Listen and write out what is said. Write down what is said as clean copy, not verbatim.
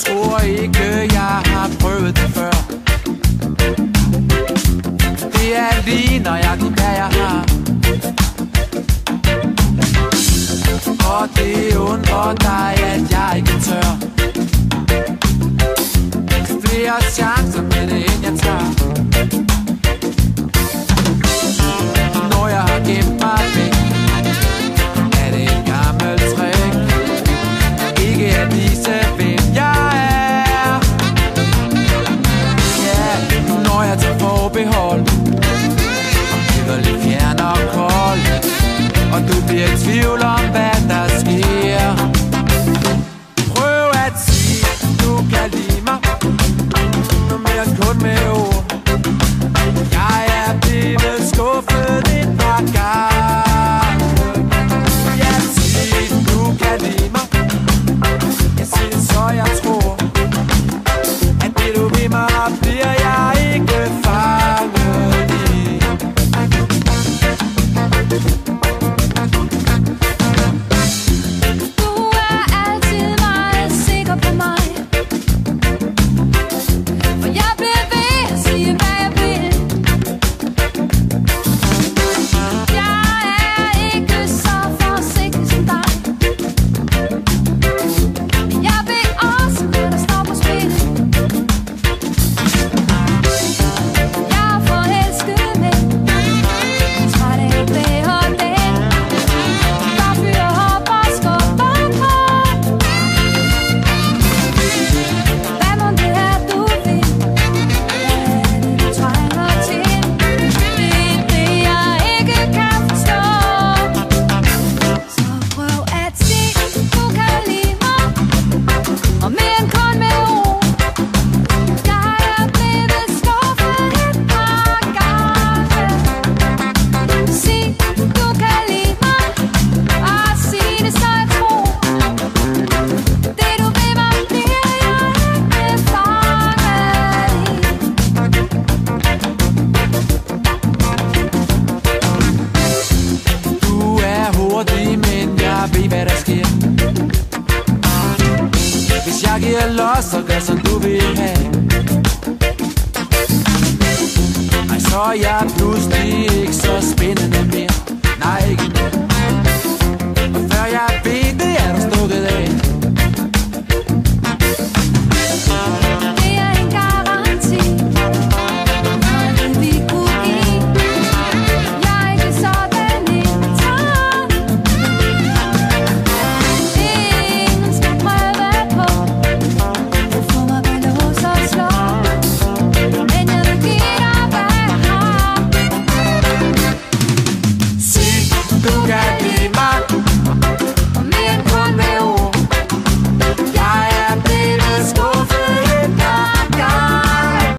tror ikke, jeg har prøvet det før. Det er lige nøjagtigt, hvad jeg har. Og det undrer dig, at jeg ikke tør. Flere chancer med det, end jeg tager. Når jeg har gemt mig væk, er det et gammelt trick. Ikke at vise, hvem jeg er. Ja, når jeg tager forbehold og bliver lidt fjern og kold, og du bliver i tvivl om, hvad der sker. Prøv at sige, du kan lide mig, noget mere end kun med ord. Jeg er blevet skuffet et par gange. Jeg siger, du kan lide mig. Jeg siger, så jeg tror, at det du vil mig, bliver jeg ikke fanget i. Du er altid meget sikker på mig, for jeg bliver ved at sige, hvad jeg vil. Jeg er ikke så forsigtig som dig. Jeg ved også, hvad der står på spil. Jeg er forelsket med, træt af bedre dage. Der fyrer op og skubber på. Hvad må det er, du vil? Hvad er det, du trænger til? Det er det, jeg ikke kan forstå. Så prøv at sige, du kan lide mig, og mere end kun med ord. Jeg er blevet skuffet et par gange. Sig, du kan lide mig, og sig det, så jeg tror. Det du vil mig, bliver jeg ikke fanget i. Du er hurtig, men jeg ved, hvad der sker. Hvis jeg giver los, så gør som du vil have. Nej, så er jeg pludselig ikke så spændende mere. Nej, ikke nu. Og før jeg ved det, er du